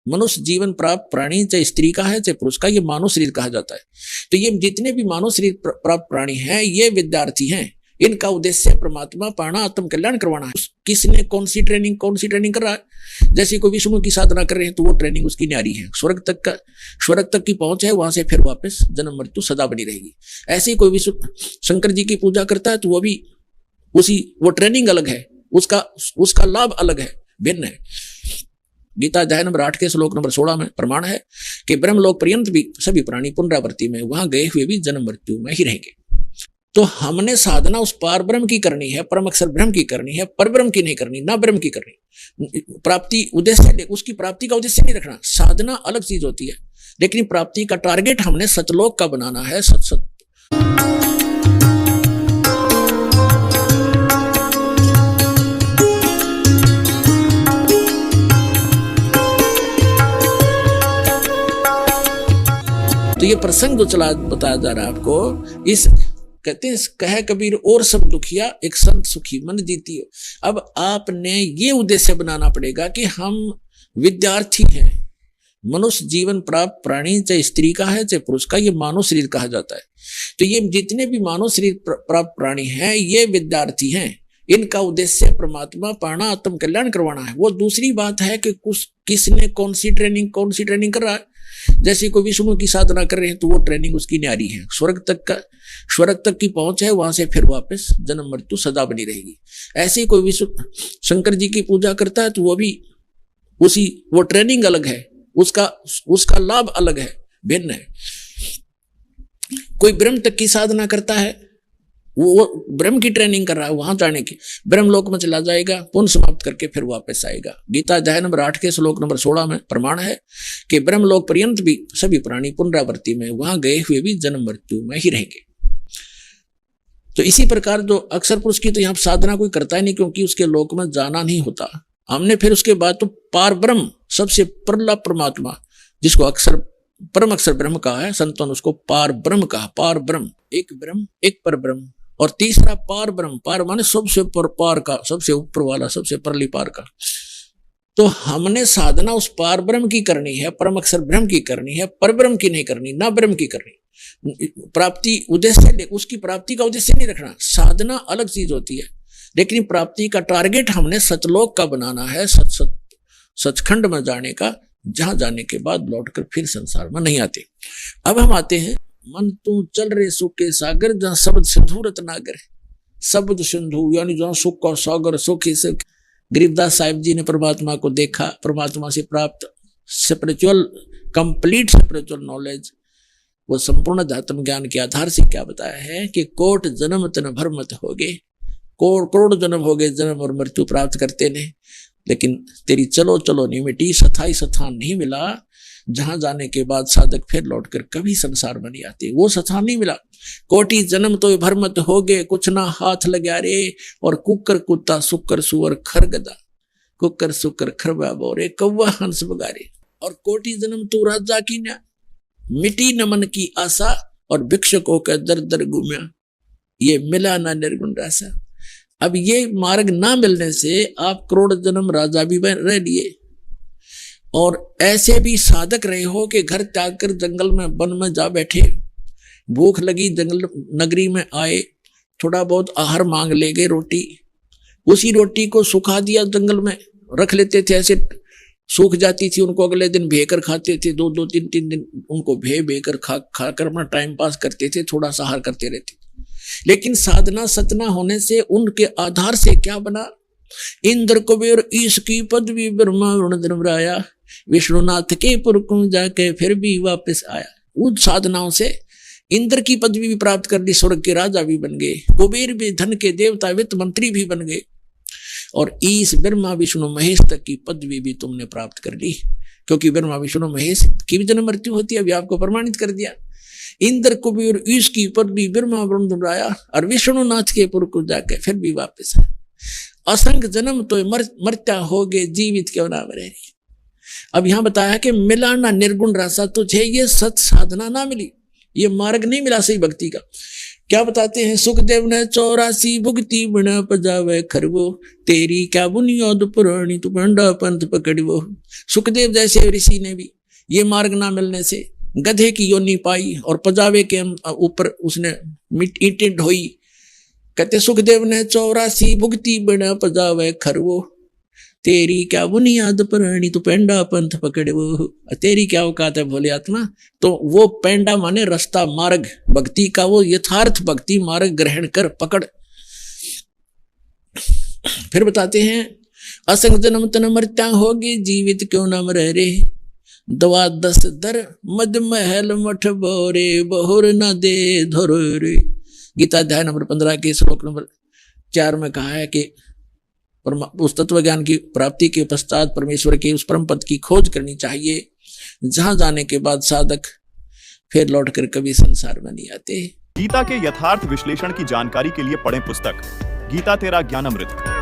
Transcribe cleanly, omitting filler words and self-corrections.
मनुष्य जीवन प्राप्त प्राणी चाहे स्त्री का है चाहे पुरुष का, ये मानव शरीर कहा जाता है। तो ये जितने भी मानव शरीर प्राप्त प्राणी हैं ये विद्यार्थी हैं। इनका उद्देश्य परमात्मा पाना, आत्म कल्याण करवाना है। किसने कौन सी ट्रेनिंग कर रहा है। जैसे कोई विष्णु की साधना कर रहे हैं तो वो ट्रेनिंग उसकी न्यारी है, स्वर्ग तक की पहुंच है, वहां से फिर वापस जन्म मृत्यु सदा बनी रहेगी। ऐसे ही कोई विष्णु शंकर जी की पूजा करता है तो वो भी वो ट्रेनिंग अलग है, उसका लाभ अलग है, भिन्न है। गीता अध्याय नंबर 8 के श्लोक नंबर 16 में प्रमाण है कि ब्रह्मलोक पर्यंत भी सभी प्राणी पुनरावृत्ति में, वहां गए हुए भी जन्म मृत्यु में ही रहेंगे। तो हमने साधना उस पार ब्रह्म की करनी है, परम अक्षर ब्रह्म की करनी है, पर ब्रह्म की नहीं करनी, ना ब्रह्म की करनी। प्राप्ति उद्देश्य, उसकी प्राप्ति का उद्देश्य नहीं रखना। साधना अलग चीज होती है, लेकिन प्राप्ति का टारगेट हमने सतलोक का बनाना है। सत तो ये प्रसंग जो चला बताया जा रहा है आपको, इस कहते हैं कहे कबीर और सब दुखिया एक संत सुखी मन जीती हो। अब आपने ये उद्देश्य बनाना पड़ेगा कि हम विद्यार्थी हैं। मनुष्य जीवन प्राप्त प्राणी चाहे स्त्री का है चाहे पुरुष का, ये मानव शरीर कहा जाता है। तो ये जितने भी मानव शरीर प्राप्त प्राणी हैं ये विद्यार्थी हैं। इनका उद्देश्य परमात्मा पाना, आत्म कल्याण करवाना है। वो दूसरी बात है कि किसने कौन सी ट्रेनिंग कर रहा है। जैसे कोई विष्णु की साधना कर रहे हैं तो वो ट्रेनिंग उसकी न्यारी है, स्वर्ग तक की पहुंच है, वहां से फिर वापस जन्म मृत्यु सदा बनी रहेगी। ऐसे ही कोई विष्णु शंकर जी की पूजा करता है तो वो भी वो ट्रेनिंग अलग है, उसका लाभ अलग है, भिन्न है। कोई ब्रह्म तक की साधना करता है, वो ब्रह्म की ट्रेनिंग कर रहा है, वहां जाने की, ब्रह्मलोक में चला जाएगा, पुण्य समाप्त करके फिर वापस आएगा। गीता अध्याय नंबर 8 के श्लोक नंबर 16 में प्रमाण है कि ब्रह्मलोक पर्यंत भी सभी प्राणी पुनरावृत्ति में, वहां गए हुए भी जन्म मृत्यु में ही रहेंगे। तो इसी प्रकार जो अक्षर पुरुष की तो यहाँ साधना कोई करता ही नहीं, क्योंकि उसके लोक में जाना नहीं होता। हमने फिर उसके बाद तो पार ब्रह्म, सबसे परला परमात्मा, जिसको परम अक्षर ब्रह्म कहा है, संतों ने उसको पार ब्रह्म कहा। पार ब्रह्म, एक पर ब्रह्म, और तीसरा पार ब्रह्म। पार माने सबसे पार का, सबसे ऊपर वाला, सबसे परली पार का। तो हमने साधना उस पार ब्रह्म की करनी है, परम अक्षर ब्रह्म की करनी है, पर ब्रह्म की नहीं करनी, ना ब्रह्म की करनी। प्राप्ति उद्देश्य, उसकी प्राप्ति का उद्देश्य नहीं रखना। साधना अलग चीज होती है, लेकिन प्राप्ति का टारगेट हमने सतलोक का बनाना है, सचखंड में जाने का, जहां जाने के बाद लौटकर फिर संसार में नहीं आते। अब हम आते हैं मन तू चल रे सुख के सागर, जहां शब्द सिंधु रत्नागर। शब्द सिंधु यानी जहां सुख का सागर, सुख ही सुख। गरीबदास साहिब जी ने परमात्मा को देखा, परमात्मा से प्राप्त कंप्लीट स्पिरिचुअल नॉलेज, वो संपूर्ण आत्म ज्ञान के आधार से क्या बताया है कि कोट जन्म तन भर मत होगे, करोड़ जन्म हो गए, जन्म और मृत्यु प्राप्त करते ने, लेकिन तेरी चलो चलो नहीं मिटी, सथाई सथान नहीं मिला। जहां जाने के बाद साधक फिर लौटकर कभी संसार में नहीं आते, वो सथान नहीं मिला। कोटि जन्म तो भरमत हो गए, कुछ ना हाथ लगा रे, और कुकर कुत्ता सुकर सुअर खरगदा, कुकर सुकर खरबा बोरे, कौवा हंस बगारे। और कोटि जन्म तो राजा की ना, मिटी न मन की आशा, और भिक्षुकों का दर दर घूमया, ये मिला ना निर्गुण रासा। अब ये मार्ग ना मिलने से आप करोड़ जन्म राजा भी रह लिए, और ऐसे भी साधक रहे हो कि घर त्याग कर जंगल में, वन में जा बैठे, भूख लगी, जंगल नगरी में आए, थोड़ा बहुत आहार मांग ले गए, रोटी, उसी रोटी को सुखा दिया, जंगल में रख लेते थे, ऐसे सूख जाती थी, उनको अगले दिन भेकर खाते थे, 2-2 3-3 दिन उनको भेकर खाकर अपना टाइम पास करते थे, थोड़ा सा आहार करते रहते। लेकिन साधना सतना होने से उनके आधार से क्या बना, इंद्र कुबेर ईश की पदवी ब्रह्मा वरुण विष्णुनाथ के पुर को जाके फिर भी वापस आया। उन साधनाओं से इंद्र की पदवी भी प्राप्त कर ली, स्वर्ग के राजा भी बन गए, कुबेर भी धन के देवता, वित्त मंत्री भी बन गए, और ईश ब्रह्मा विष्णु महेश तक की पदवी भी तुमने प्राप्त कर ली, क्योंकि ब्रह्मा विष्णु महेश की भी जन्म मृत्यु होती है, अभी आपको प्रमाणित कर दिया। इंद्र कुबेर ईश की पदवी ब्रह्मा वरुण और विष्णुनाथ के पुर को जाके फिर भी वापस आया। असंख्य जन्म तो मरता हो गए, जीवित क्यों ना मरे। अब यहां बताया कि मिला ना निर्गुण रासा, तुझे ये सत साधना ना मिली, ये मार्ग नहीं मिला सही भक्ति का। क्या बताते हैं, सुखदेव ने 84 भुगती बिना पजावे खरवो, तेरी क्या बुनियाद पुरानी तू पंडा पंथ पकड़वो। सुखदेव जैसे ऋषि ने भी ये मार्ग ना मिलने से गधे की योनि पाई और पजावे के ऊपर उसने ईंटें ढोई। कहते सुखदेव ने 84 भुगती बिना पजावे खरवो, तेरी क्या बुनियाद पुरानी तू पेंडा पंथ पकड़वो। तेरी क्या औकात है भोले आत्मा। तो वो पेंडा माने रास्ता, मार्ग, भक्ति का वो यथार्थ भक्ति मार्ग ग्रहण कर पकड़। फिर बताते हैं, असंग जन्म तन मृत्या होगी, जीवित क्यों न मरे रे, दवा 10 दर मद महल मठ बोरे, बहुर न दे धोर रे। गीता अध्याय नंबर 15 के श्लोक नंबर 4 में कहा है कि उस तत्व ज्ञान की प्राप्ति के पश्चात परमेश्वर के उस परम पद की खोज करनी चाहिए, जहां जाने के बाद साधक फिर लौटकर कभी संसार में नहीं आते। गीता के यथार्थ विश्लेषण की जानकारी के लिए पढ़ें पुस्तक गीता तेरा ज्ञान अमृत।